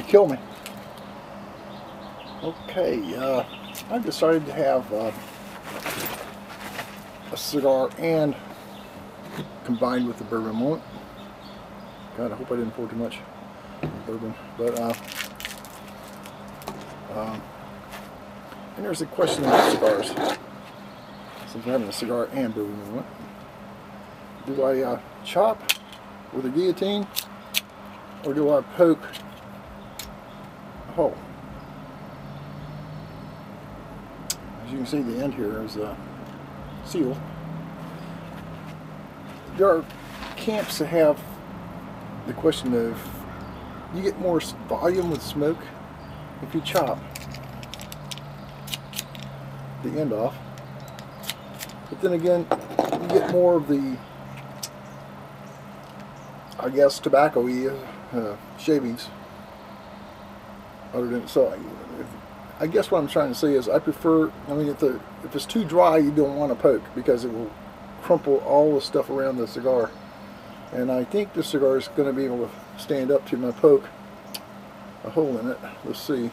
kill me. Okay, I decided to have a cigar and combined with the bourbon moment. God, I hope I didn't pour too much bourbon. But and there's a question about cigars. Since I'm having a cigar and bourbon moment, do I chop with a guillotine, or do I poke a hole? As you can see, the end here is sealed. There are camps that have the question of, you get more volume with smoke if you chop the end off, but then again, you get more of the, I guess, tobacco-y shavings. Other than, so I guess what I'm trying to say is, I prefer, I mean, if it's too dry, you don't want to poke, because it will crumple all the stuff around the cigar. And I think this cigar is going to be able to stand up to my poke a hole in it. Let's see.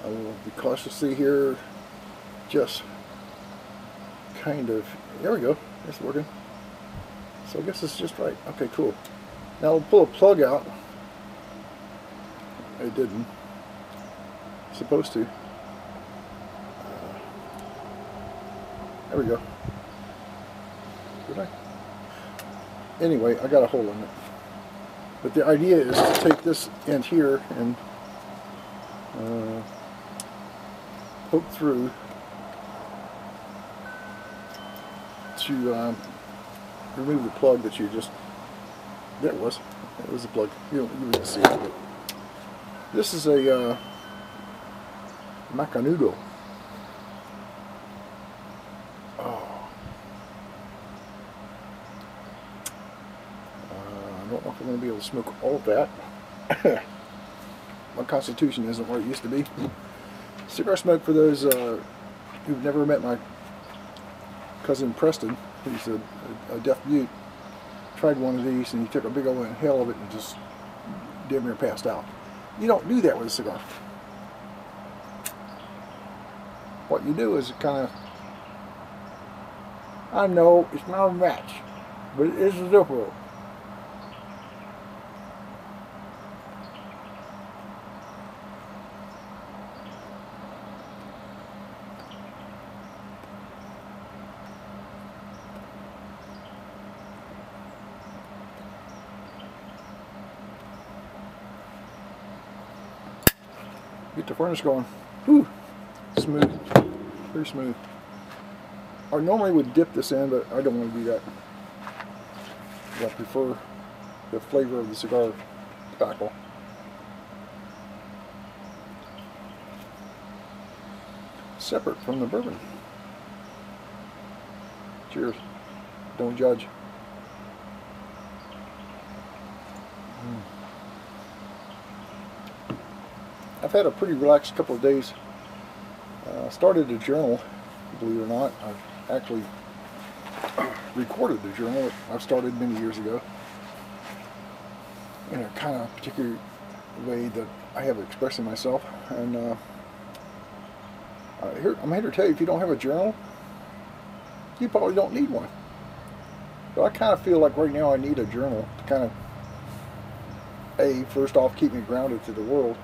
I will be cautiously here, just kind of, there we go, it's working. So I guess it's just right. Okay, cool. Now we'll pull a plug out. It didn't. It's supposed to. There we go. Did I? Anyway, I got a hole in it. But the idea is to take this end here and poke through to remove the plug that you just, there it was. It was the plug. You can see it. But this is a Macanudo. I don't know if I'm going to be able to smoke all of that. My constitution isn't where it used to be. Cigar smoke, for those who've never met my cousin Preston, who's a deaf mute, tried one of these and he took a big old inhale of it and just damn near passed out. You don't do that with a cigar. What you do is kind of, I know it's not a match, but it is a different. Get the furnace going. Whew. Smooth. Very smooth. I normally would dip this in, but I don't want to do that. I prefer the flavor of the cigar tobacco. Separate from the bourbon. Cheers. Don't judge. I've had a pretty relaxed couple of days. Started a journal, believe it or not. I've actually recorded the journal that I've started many years ago in a kind of particular way that I have expressing myself. And I'm here to tell you, if you don't have a journal, you probably don't need one. But I kind of feel like right now I need a journal to kind of, first off, keep me grounded to the world.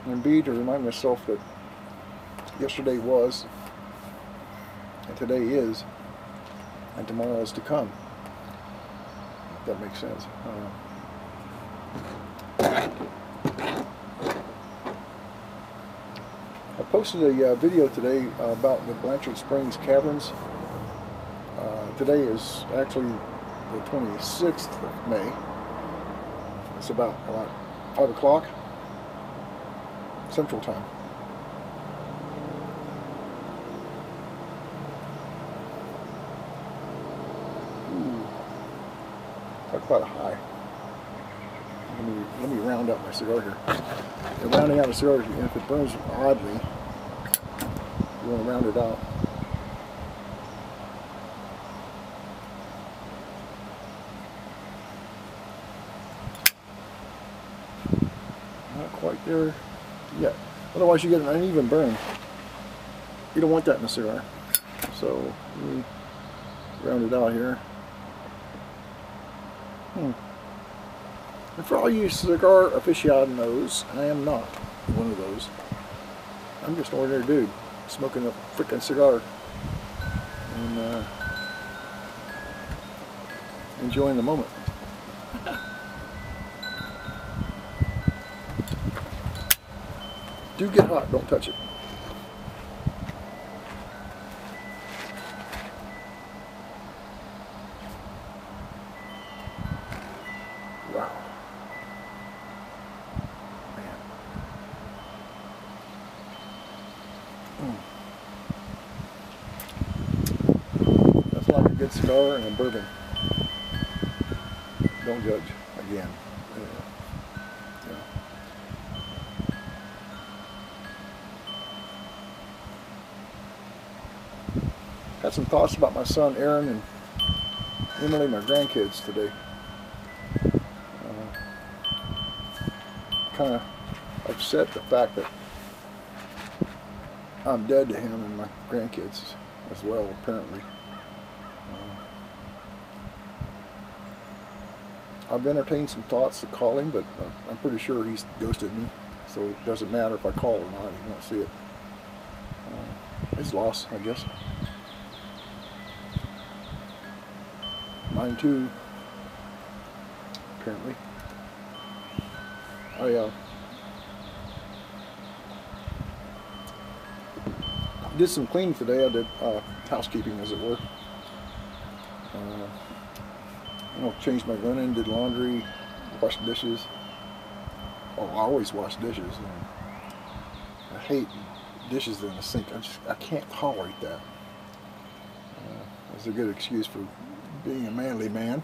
And B, to remind myself that yesterday was, and today is, and tomorrow is to come. If that makes sense. I posted a video today about the Blanchard Springs Caverns. Today is actually the 26th of May. It's about 5 o'clock Central Time. Ooh, talk about a high. Let me round out my cigar here. And rounding out a cigar, and if it burns oddly, you want to round it out. Not quite there yet. Otherwise you get an uneven burn. You don't want that in a cigar. So let me round it out here. And for all you cigar aficionados, I am not one of those. I'm just an ordinary dude smoking a freaking cigar and enjoying the moment. Do get hot, don't touch it. Wow. Man. That's like a good cigar and a bourbon. Don't judge, again. Had some thoughts about my son Aaron and Emily, my grandkids, today. Kind of upset the fact that I'm dead to him and my grandkids as well, apparently. I've entertained some thoughts of calling, but I'm pretty sure he's ghosted me, so it doesn't matter if I call or not. He won't see it. His loss, I guess. Mine too, apparently. I did some cleaning today. I did housekeeping, as it were. Changed my linen, did laundry, washed dishes. Oh, I always wash dishes. I hate dishes in the sink. I can't tolerate that. That's a good excuse for being a manly man.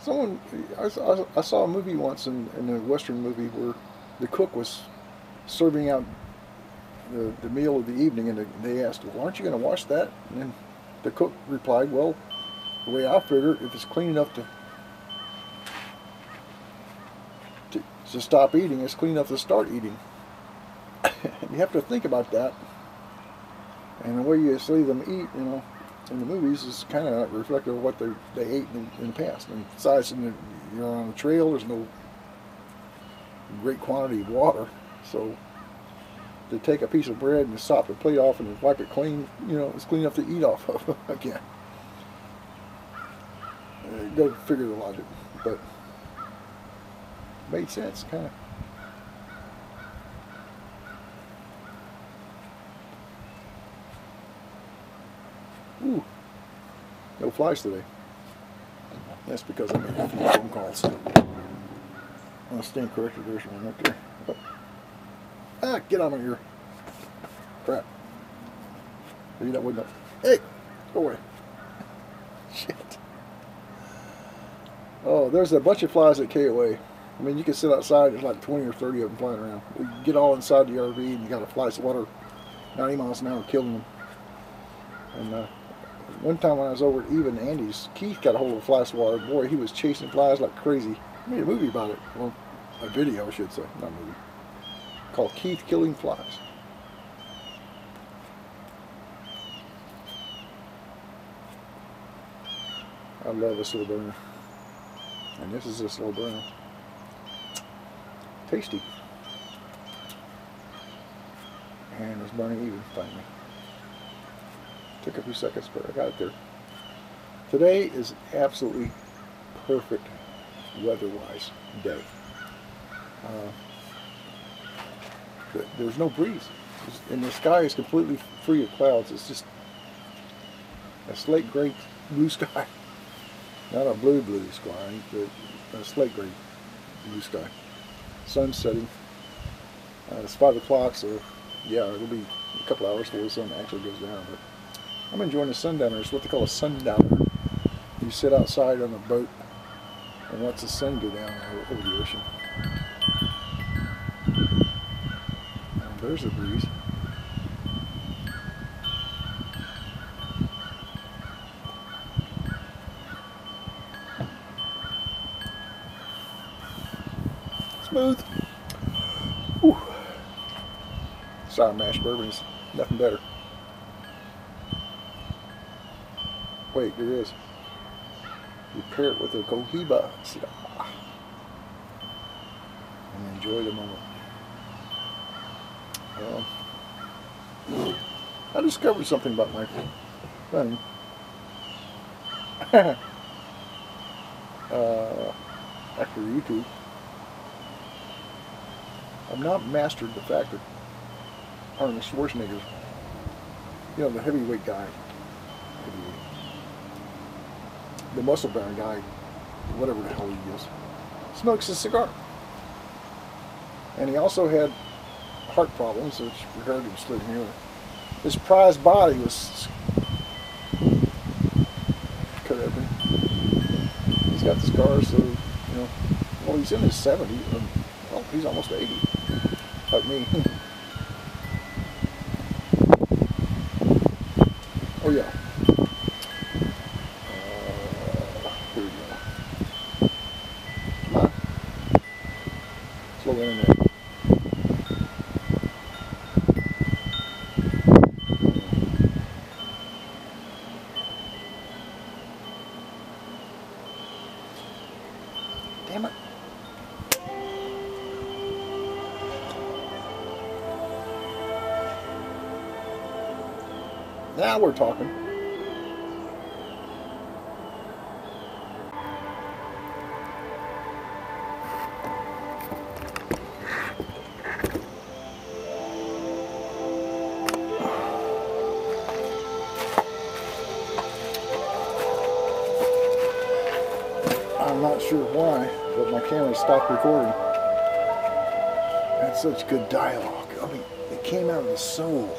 I saw a movie once in a Western movie where the cook was serving out the meal of the evening, and they asked, well, aren't you going to wash that? And then the cook replied, well, the way I figure, if it's clean enough to stop eating, it's clean enough to start eating. You have to think about that. And the way you see them eat, in the movies is kind of reflective of what they ate in the past. And besides, you're on a trail, there's no great quantity of water, so to take a piece of bread and sop the plate off and wipe it clean, it's clean enough to eat off of again. Go figure the logic, but made sense, kind of. Ooh, no flies today. That's because I made a few phone calls. I'll stand corrected. There's one up there. Ah, get out of my ear. Crap. Maybe that wouldn't have. Hey, go away. Shit. Oh, there's a bunch of flies at KOA. I mean, you can sit outside, there's like 20 or 30 of them flying around. You get all inside the RV and you got a fly swatter 90 miles an hour killing them. And one time when I was over at Eva and Andy's, Keith got a hold of a fly swatter. Boy, he was chasing flies like crazy. I made a movie about it. Well, a video, I should say, not a movie. Called Keith Killing Flies. I love a slow burner. And this is a slow burner. Tasty. And it's burning even finally. Took a few seconds, but I got it there. Today is absolutely perfect weather-wise day. There's no breeze, and the sky is completely free of clouds. It's just a slate gray blue sky, not a blue sky, but a slate gray blue sky. Sun's setting. It's 5 o'clock, so yeah, it'll be a couple hours before the sun actually goes down. But I'm enjoying the sundowner. It's what they call a sundowner. You sit outside on a boat and watch the sun go down over the ocean. And there's a breeze. Smooth. Whew. Sour mash bourbon is nothing better. Wait, there is. You pair it with a Cohiba cigar and enjoy the moment. I discovered something about my thing. After YouTube, I've not mastered the fact that Arnold Schwarzenegger, you know, the heavyweight guy, the muscle bound guy, whatever the hell he is, smokes a cigar. And he also had heart problems, which we heard him slid here. His prized body was cut open. He's got the scars, so, you know, well, he's in his 70s. Well, he's almost 80, like me. Oh, yeah. Here we go. Come on. Slow internet. Damn it. Now we're talking. I'm not sure why, but my camera stopped recording. That's such good dialogue. I mean, it came out of the soul.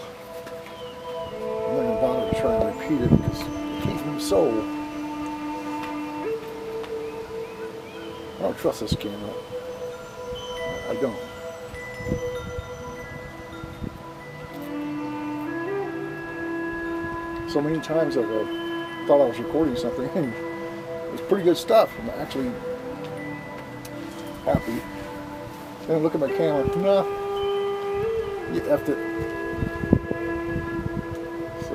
I'm not going to bother to try and repeat it because it came from the soul. I don't trust this camera. I don't. So many times I've thought I was recording something and it was pretty good stuff. I'm actually happy. Then I look at my camera. Nah, you effed it. So,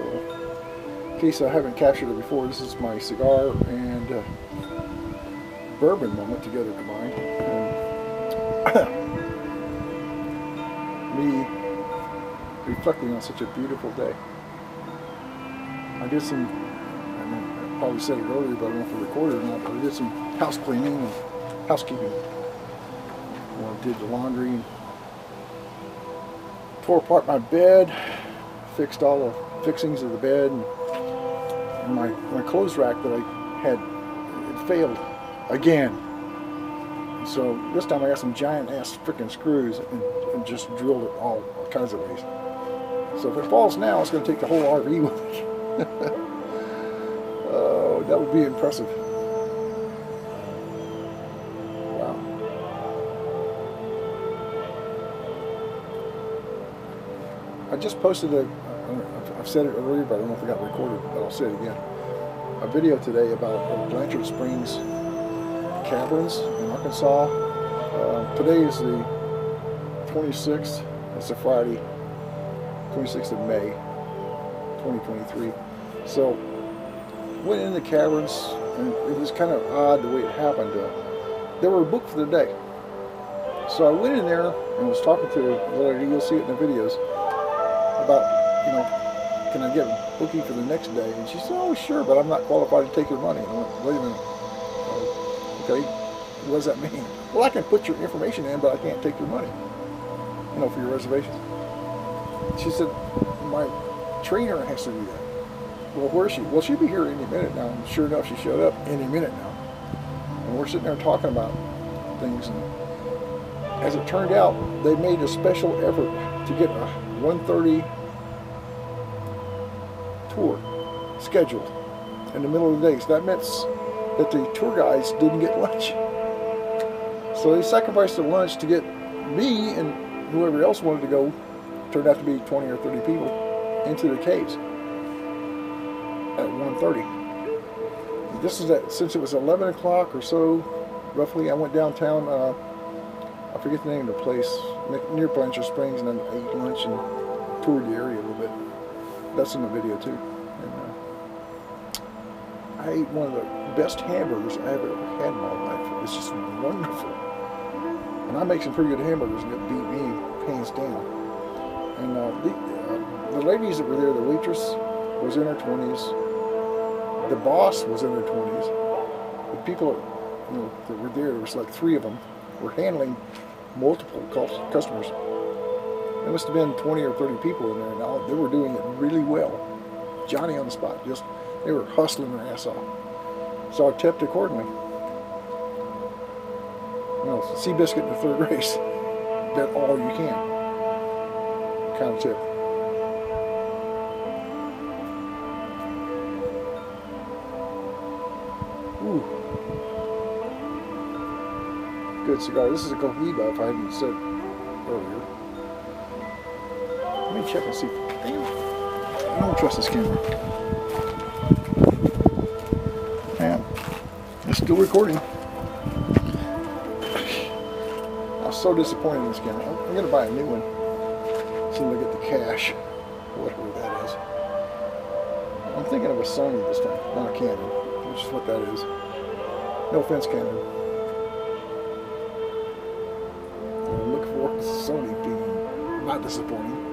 in case I haven't captured it before, this is my cigar and bourbon moment together combined. Me reflecting on such a beautiful day. I did some, I probably said it earlier, but I don't know if I recorded it or not, but I did some house cleaning and housekeeping. I did the laundry, and tore apart my bed, fixed all the fixings of the bed, and my clothes rack that I had, it failed again. And so this time I got some giant ass freaking screws and just drilled it all kinds of ways. So if it falls now, it's going to take the whole RV with it. Oh, that would be impressive. Wow. I just posted I've said it earlier, but I don't know if it got recorded, but I'll say it again. A video today about Blanchard Springs Caverns in Arkansas. Today is the 26th, it's a Friday, 26th of May, 2023. So, went in the caverns, and it was kind of odd the way it happened. They were booked for the day. So I went in there and was talking to the lady, you'll see it in the videos, about, you know, can I get a booking for the next day? And she said, oh, sure, but I'm not qualified to take your money. And I went, wait a minute. Okay, what does that mean? Well, I can put your information in, but I can't take your money, you know, for your reservation. She said, my trainer has to do that. Well, where is she? Well, she'll be here any minute now. And sure enough, she showed up any minute now. And we're sitting there talking about things. And as it turned out, they made a special effort to get a 1:30 tour scheduled in the middle of the day. So that meant that the tour guides didn't get lunch. So they sacrificed the lunch to get me and whoever else wanted to go, turned out to be 20 or 30 people, into the caves at 1:30. This is since it was 11 o'clock or so, roughly. I went downtown. I forget the name of the place, near Blanchard Springs, and then I ate lunch and toured the area a little bit. That's in the video too. And I ate one of the best hamburgers I ever had in my life. It's just wonderful. And I make some pretty good hamburgers, and it beat me hands down. And the ladies that were there, the waitress was in her 20s. The boss was in her 20s. The people, you know, that were there was like 3 of them, were handling multiple customers. There must have been 20 or 30 people in there, and they were doing it really well. Johnny on the spot, just they were hustling their ass off. So I tipped accordingly. You know, Seabiscuit in the 3rd race. Bet all you can. Kind of tip. Ooh. Good cigar. This is a Cohiba, if I hadn't said earlier. Let me check and see. Damn. I don't trust this camera. Man, it's still recording. I was so disappointed in this camera. I'm going to buy a new one. As soon as I get the cash. Whatever that is. I'm thinking of a Sony this time, not a Canon, which is what that is. No offense, Canon. I'm looking forward to Sony being not disappointing.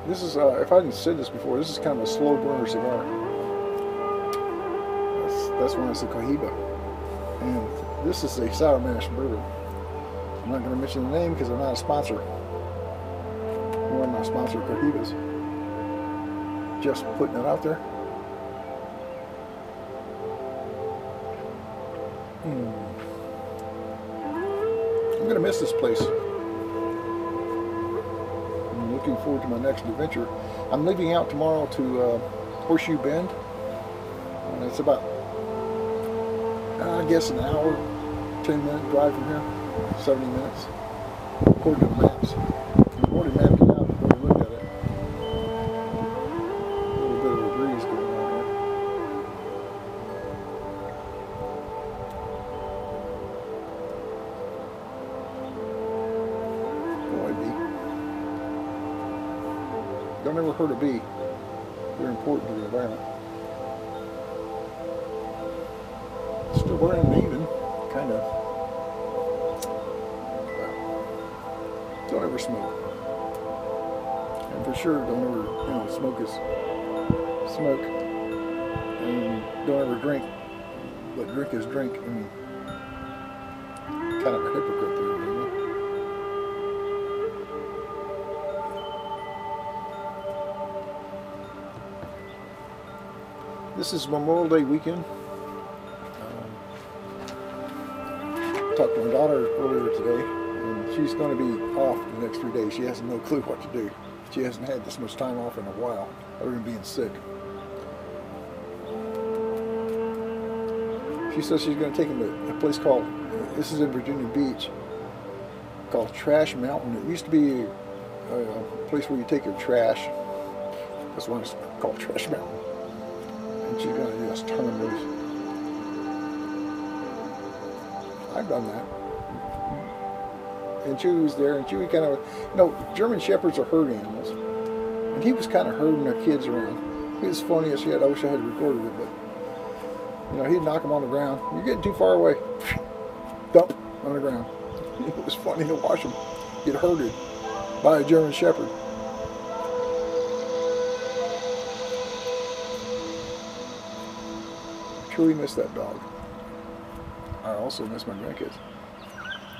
This is, if I hadn't said this before, this is kind of a slow burner cigar. That's why it's a Cohiba. And this is a sour mash bourbon. I'm not going to mention the name because I'm not a sponsor. Nor am I a sponsor of Cohibas. Just putting it out there. I'm going to miss this place. I'm looking forward to my next adventure. I'm leaving out tomorrow to Horseshoe Bend. And it's about, I guess, an hour, 10-minute drive from here. 70 minutes. According to the maps. I've already mapped it out. I've already looked at it. A little bit of a breeze going on here. Don't ever hurt a bee. They're important to the environment. Still burning even, kind of. Don't ever smoke. And for sure, don't ever, smoke is smoke. And don't ever drink. But drink is drink. I mean, kind of a hypocrite there, isn't it? This is Memorial Day weekend. Talked to my daughter earlier today, and she's going to be off the next 3 days. She has no clue what to do. She hasn't had this much time off in a while, other than being sick. She says she's going to take him to a place called, this is in Virginia Beach, called Trash Mountain. It used to be a place where you take your trash. That's why it's called Trash Mountain. And she's going to just turn them loose. I've done that. And Chewie was there, and Chewie kind of, German Shepherds are herd animals. And he was kind of herding their kids around. He was funny as shit. I wish I had recorded it, but, he'd knock them on the ground. You're getting too far away. Dump on the ground. It was funny to watch him get herded by a German Shepherd. Truly miss that dog. I also miss my grandkids,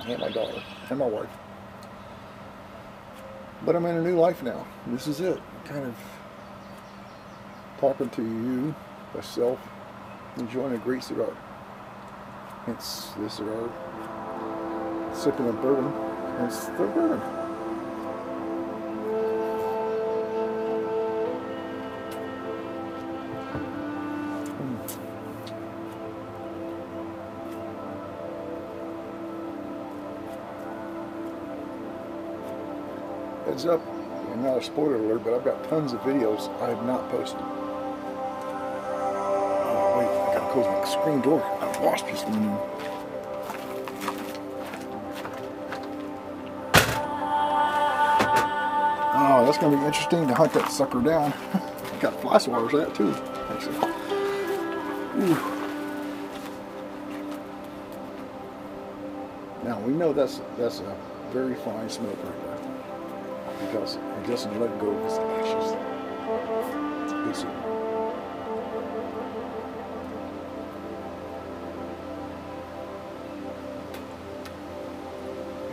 and my daughter, and my wife. But I'm in a new life now. This is it. Kind of talking to you, myself, enjoying a great cigar. It's this cigar. Sipping a bourbon. It's the bourbon. Heads up, and not a spoiler alert, but I've got tons of videos I have not posted. close my screen door. I lost this one now. Oh, that's going to be interesting to hunt that sucker down. Got fly swatters that too, actually. Ooh. Now we know that's a very fine smoke right there because it doesn't let go of its ashes. It's a good signal.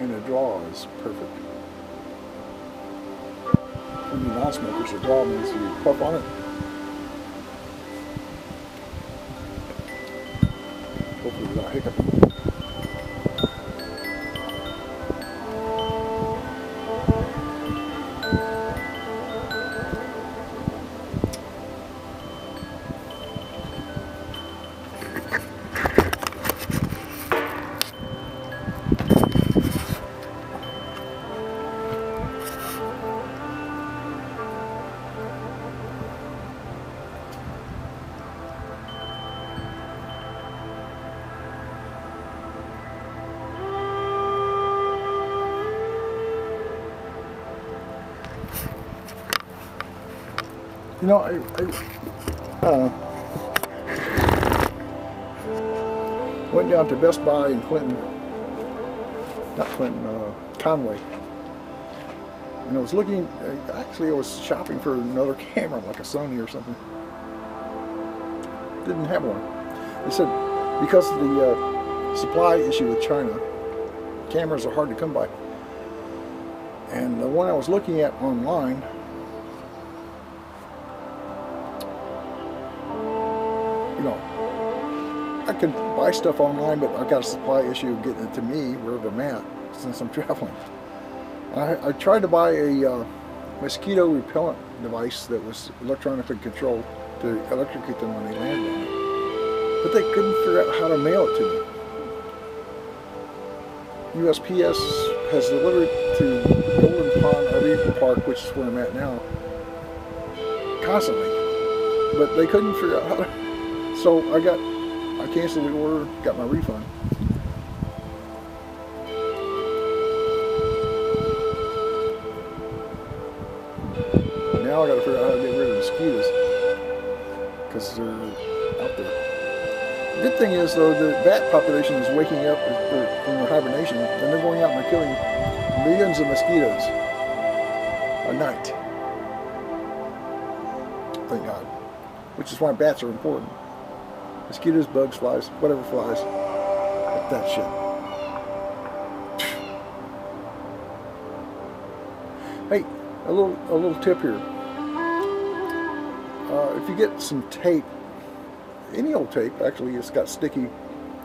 And the draw is perfect. For you non-smokers, the draw means you puff on it. Hopefully without hiccup. You know, I went down to Best Buy in Clinton, Conway, and I was looking, actually I was shopping for another camera, like a Sony or something. Didn't have one. They said because of the supply issue with China, cameras are hard to come by. And the one I was looking at online, you know, I could buy stuff online, but I've got a supply issue of getting it to me wherever I'm at since I'm traveling. I tried to buy a mosquito repellent device that was electronically controlled to electrocute them when they landed on it, but they couldn't figure out how to mail it to me. USPS has delivered to Golden Pond RV Park, which is where I'm at now, constantly, but they couldn't figure out how to. So I canceled the order, got my refund. Now I got to figure out how to get rid of mosquitoes because they're out there. The good thing is though, the bat population is waking up from their hibernation, and they're going out and they're killing millions of mosquitoes a night. Thank God. Which is why bats are important. Mosquitoes, bugs, flies, whatever flies. Like that shit. Hey, a little tip here. If you get some tape, any old tape, actually, it's got sticky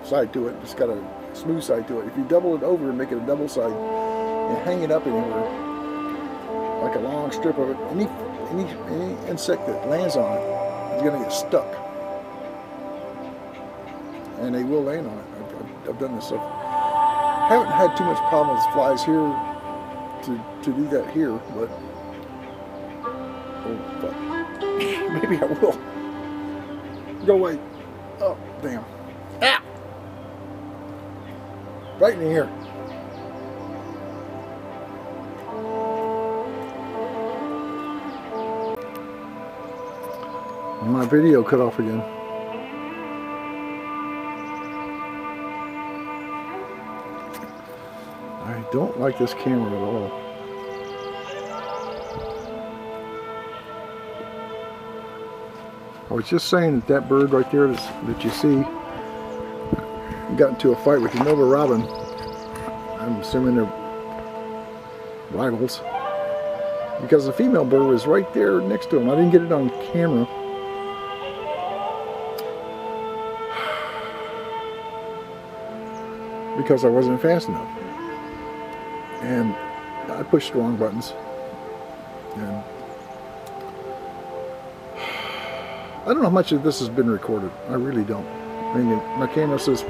side to it. It's got a smooth side to it. If you double it over and make it a double side and hang it up anywhere, like a long strip of it, any insect that lands on it is going to get stuck. And they will land on it. I've done this stuff. Haven't had too much problem with flies here to do that here, but oh fuck. Maybe I will. Go away. Oh damn. Ah! Right in the ear. My video cut off again. I don't like this camera at all. I was just saying that bird right there that you see got into a fight with another robin. I'm assuming they're rivals. Because the female bird was right there next to him. I didn't get it on camera. Because I wasn't fast enough. And I pushed the wrong buttons. And I don't know how much of this has been recorded. I really don't. I mean, my camera says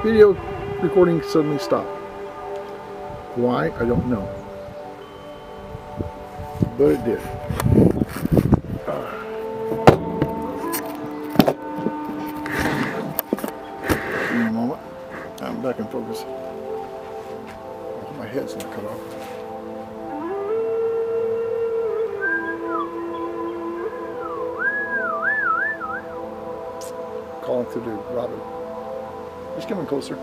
video recording suddenly stopped. Why? I don't know. But it did. That's not cut off. Calling to the robin. He's coming closer.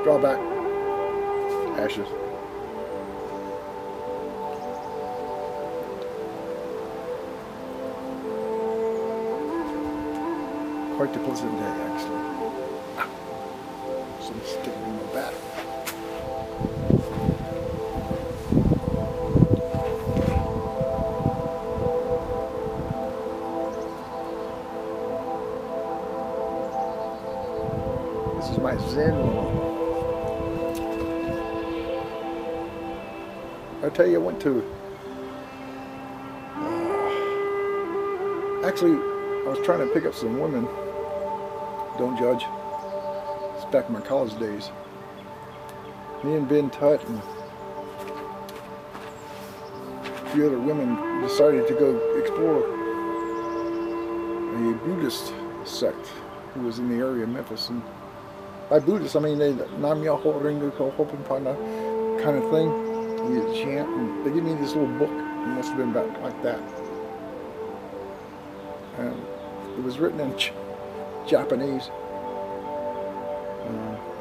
Draw back. Ashes. Quite the pleasant day, actually. Some sticking in my back. This is my Zen moment. I tell you, I went to. Actually, I was trying to pick up some women. Don't judge. It's back in my college days. Me and Ben Tutt and a few other women decided to go explore a Buddhist sect who was in the area of Memphis. And by Buddhist, I mean they Nam Myoho Renge Kyo Hopen Panda kind of thing. You chant, and they give me this little book. It must have been about like that. And it was written in Japanese,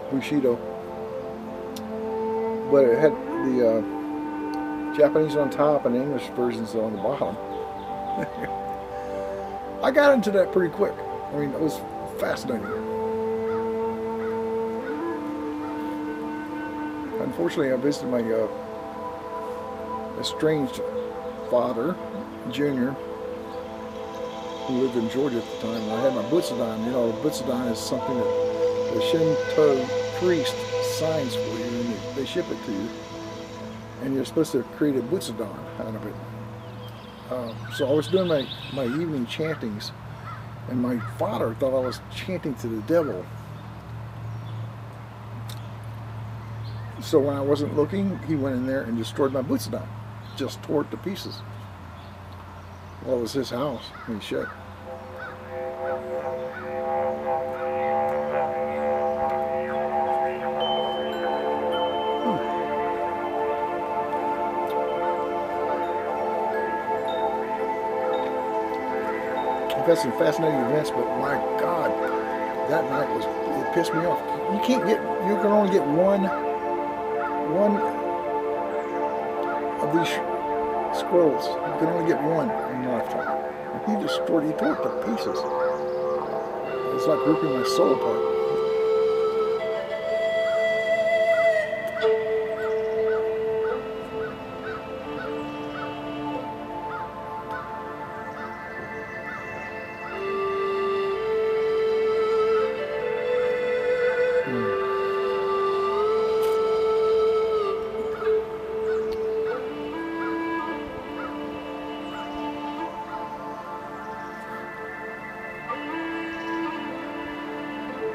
Bushido, but it had the Japanese on top and the English versions on the bottom. I got into that pretty quick. I mean, it was fascinating. Unfortunately, I visited my estranged father, Junior, who lived in Georgia at the time. And I had my Butsudan. You know, Butsudan is something that the Shinto priest signs for you, and they ship it to you. And you're supposed to create a Butsudan out of it. So I was doing my evening chantings, and my father thought I was chanting to the devil. So when I wasn't looking, he went in there and destroyed my Butsudan. Just tore it to pieces. Well, it was his house. I mean, shit. I've had some fascinating events, but my God, that night it pissed me off. You can only get one of these scrolls. You can only get one in your lifetime. And he tore it to pieces. It's like ripping my soul apart.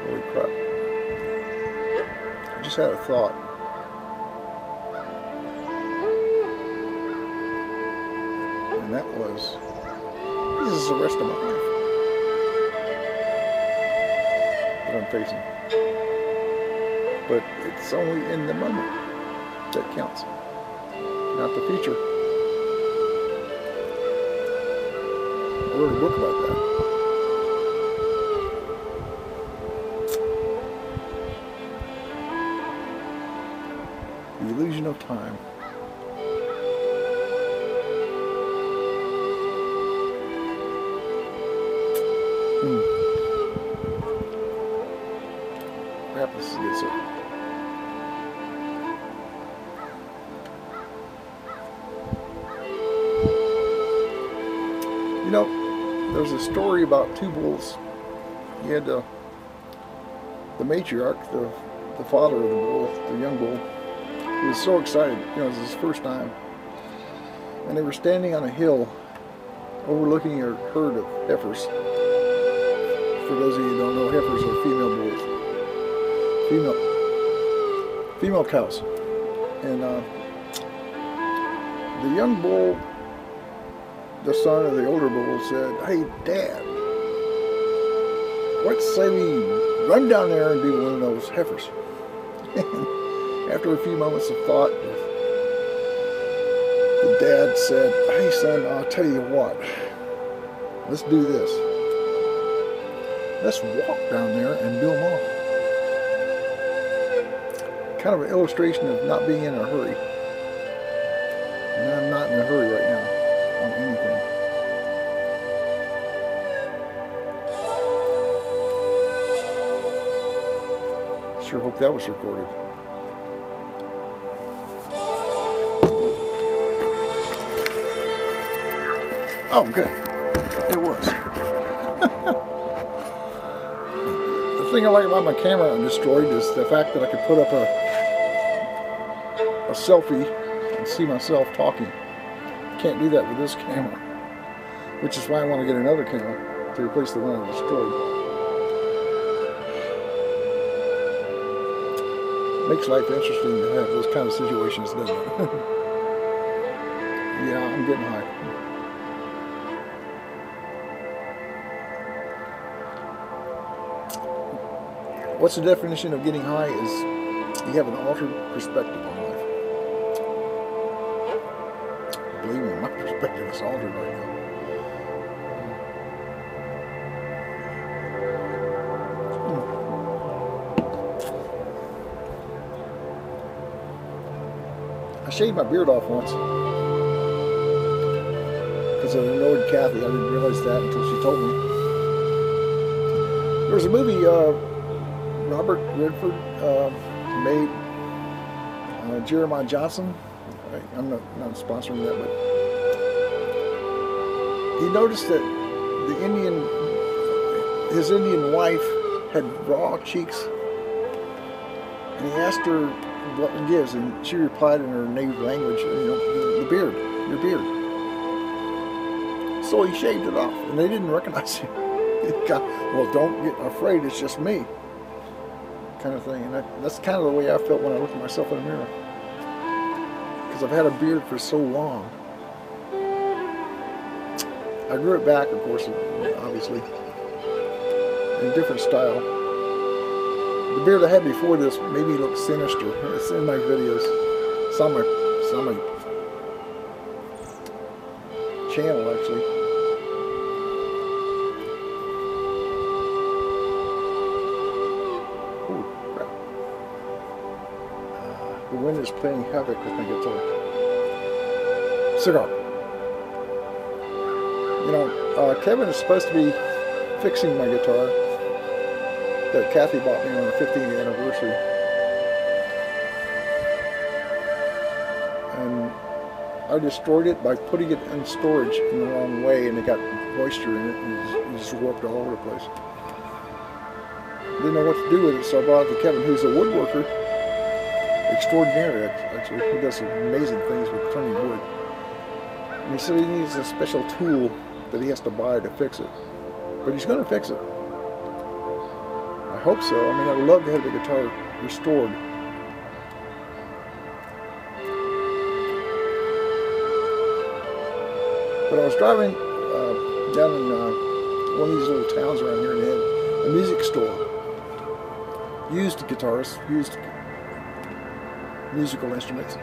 Holy crap. I just had a thought. And that was, this is the rest of my life that I'm facing. But it's only in the moment that counts, not the future. I wrote a book about that. The illusion of time. Crap, this is good stuff. You know, there's a story about two bulls. You had the matriarch, the father of the bull, the young bull. He was so excited, you know, it was his first time. And they were standing on a hill overlooking a herd of heifers. For those of you who don't know, heifers are female bulls. Female cows. And the young bull, the son of the older bull, said, "Hey, Dad, let's say we run down there and do one of those heifers." And after a few moments of thought, the dad said, "Hey, son, I'll tell you what. Let's do this. Let's walk down there and do them all." Kind of an illustration of not being in a hurry. And I'm not in a hurry right now on anything. Sure hope that was recorded. Oh, good. It was. The thing I like about my camera Destroyed is the fact that I could put up a selfie and see myself talking. Can't do that with this camera, which is why I want to get another camera to replace the one I destroyed. Makes life interesting to have those kind of situations, doesn't it? Yeah, I'm getting high. What's the definition of getting high is you have an altered perspective on life. Believe me, my perspective is altered right now. I shaved my beard off once because I annoyed Kathy. I didn't realize that until she told me. There was a movie Robert Redford made, Jeremiah Johnson. I'm not sponsoring that, but he noticed that his Indian wife had raw cheeks, and he asked her what it gives, and she replied in her native language, the beard, your beard. So he shaved it off, and they didn't recognize him. Well, don't get afraid, it's just me, kind of thing. And that's kind of the way I felt when I looked at myself in the mirror, because I've had a beard for so long. I grew it back, of course, obviously, in a different style. The beard I had before this made me look sinister. It's in my videos. It's on my channel, actually. Ooh, crap. The wind is playing havoc with my guitar. Cigar. Kevin is supposed to be fixing my guitar that Kathy bought me on the 15th anniversary. And I destroyed it by putting it in storage in the wrong way, and it got moisture in it, and it just warped all over the place. Didn't know what to do with it, so I brought it to Kevin, who's a woodworker extraordinary, actually. He does some amazing things with turning wood. And he said he needs a special tool that he has to buy to fix it. But he's going to fix it. I hope so. I mean, I would love to have the guitar restored. But I was driving down in one of these little towns around here, and they had a music store. Used guitars, used musical instruments.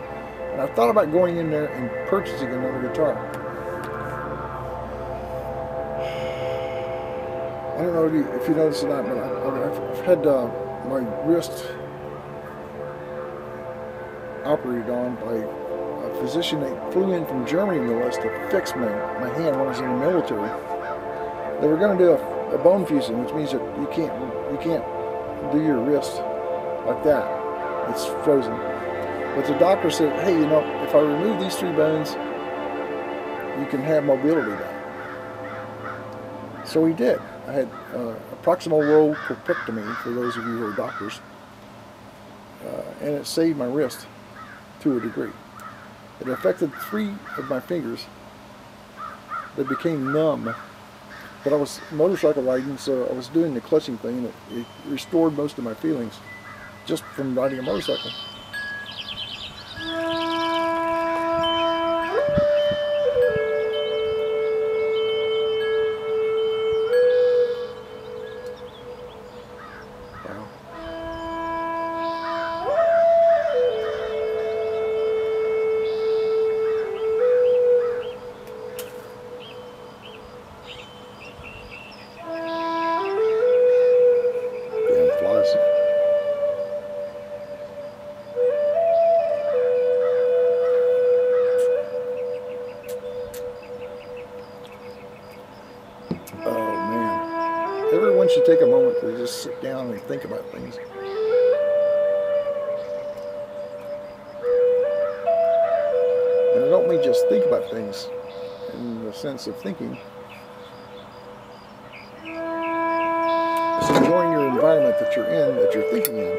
And I thought about going in there and purchasing another guitar. I don't know if you noticed or not, but I've had my wrist operated on by a physician that flew in from Germany, no less, to fix my hand when I was in the military. They were going to do a bone fusing, which means that you can't do your wrist like that. It's frozen. But the doctor said, hey, if I remove these 3 bones, you can have mobility back. So he did. I had a proximal lobe corpectomy, for those of you who are doctors, and it saved my wrist to a degree. It affected 3 of my fingers that became numb. But I was motorcycle riding, so I was doing the clutching thing, and it restored most of my feelings just from riding a motorcycle. take a moment to just sit down and think about things. And I don't mean just think about things in the sense of thinking. It's enjoying your environment that you're in, that you're thinking in.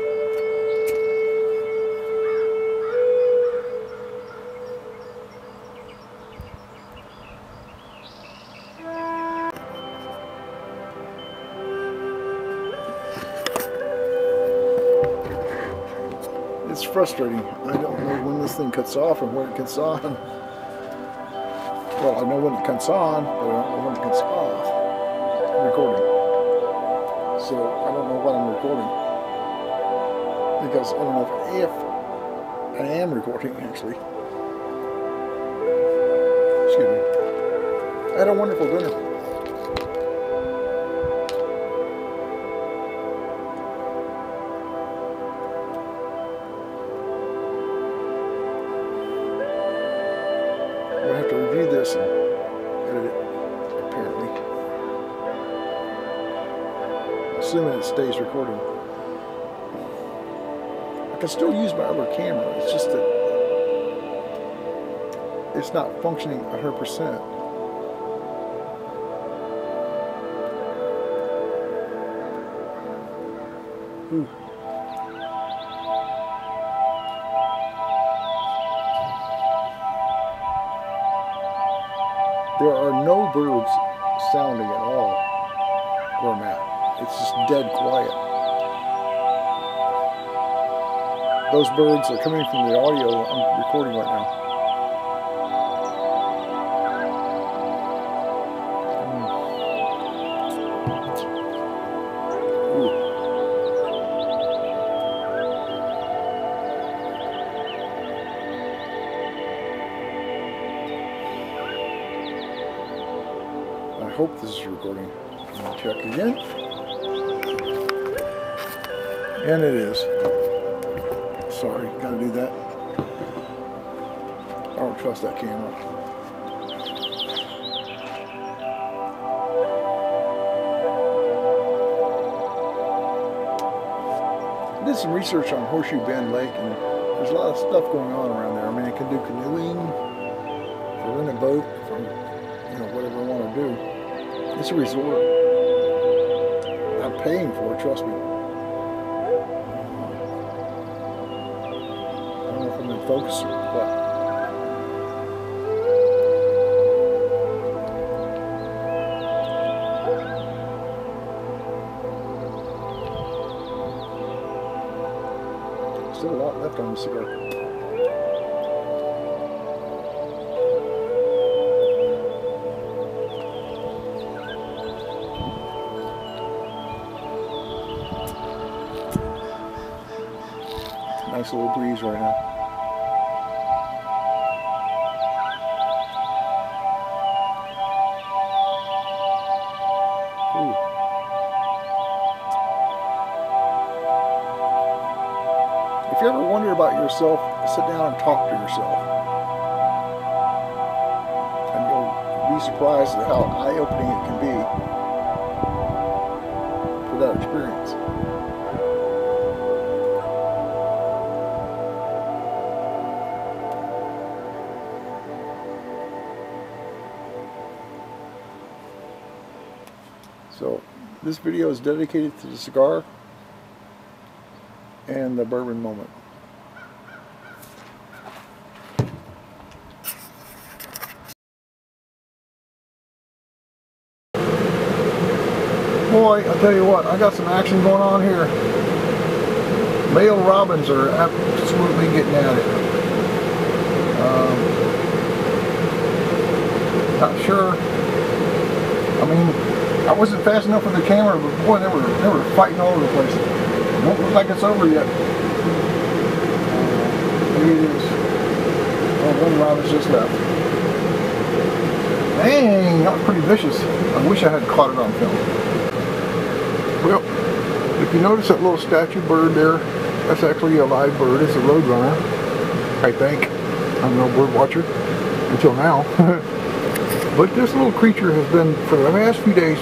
It's frustrating. I don't know when this thing cuts off and when it cuts on. Well, I know when it cuts on, but I don't know when it cuts off. I'm recording. So I don't know what I'm recording. Because I don't know if I am recording, actually. Excuse me. I had a wonderful dinner. I'm going to have to review this and edit it, apparently. Assuming it stays recording. I can still use my other camera, it's just that it's not functioning 100%. Ooh. There are no birds sounding at all where I'm at. It's just dead quiet. Those birds are coming from the audio I'm recording right now. Ooh. I hope this is recording. I'll check again. And it is. Sorry, gotta do that. I don't trust that camera. I did some research on Horseshoe Bend Lake, and there's a lot of stuff going on around there. I mean, I can do canoeing, or rent a boat, from, whatever I want to do. It's a resort. I'm paying for it, trust me. I don't know if I'm in focus or what. Still a lot left on the cigar. Nice little breeze right now. Ooh. If you ever wonder about yourself, sit down and talk to yourself. And you'll be surprised at how eye-opening it can be for that experience. So this video is dedicated to the cigar and the bourbon moment. Boy, I'll tell you what, I got some action going on here. Male robins are absolutely getting at it. Not sure. I mean, I wasn't fast enough with the camera, but boy, they were fighting all over the place. It don't look like it's over yet. Maybe it is. Oh, one robin's just left. Dang, that was pretty vicious. I wish I had caught it on film. Well, if you notice that little statue bird there, that's actually a live bird. It's a roadrunner, I think. I'm no bird watcher until now. But this little creature has been, for the last few days,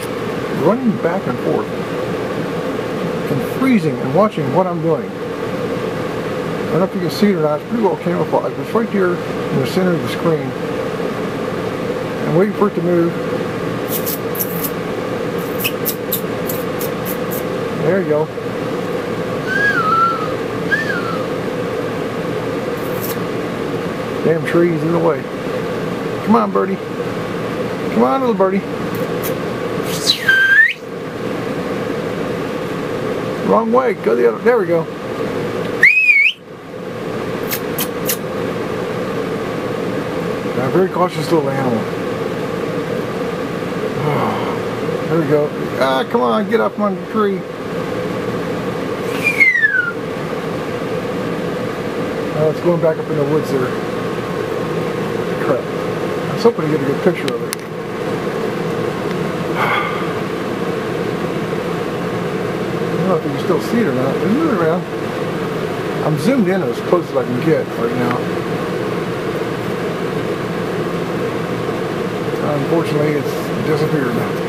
running back and forth. and freezing and watching what I'm doing. I don't know if you can see it or not. It's pretty well camouflaged. It's right here in the center of the screen. I'm waiting for it to move. There you go. Damn trees in the way. Come on, birdie. Come on, little birdie. Wrong way. Go the other. There we go. A very cautious little animal. There we go. Ah, come on, get up on the tree. Oh, it's going back up in the woods there. Crap. I was hoping to get a good picture of it. I don't know if you can still see it or not. It's moving around. I'm zoomed in as close as I can get right now. Unfortunately, it's disappeared now.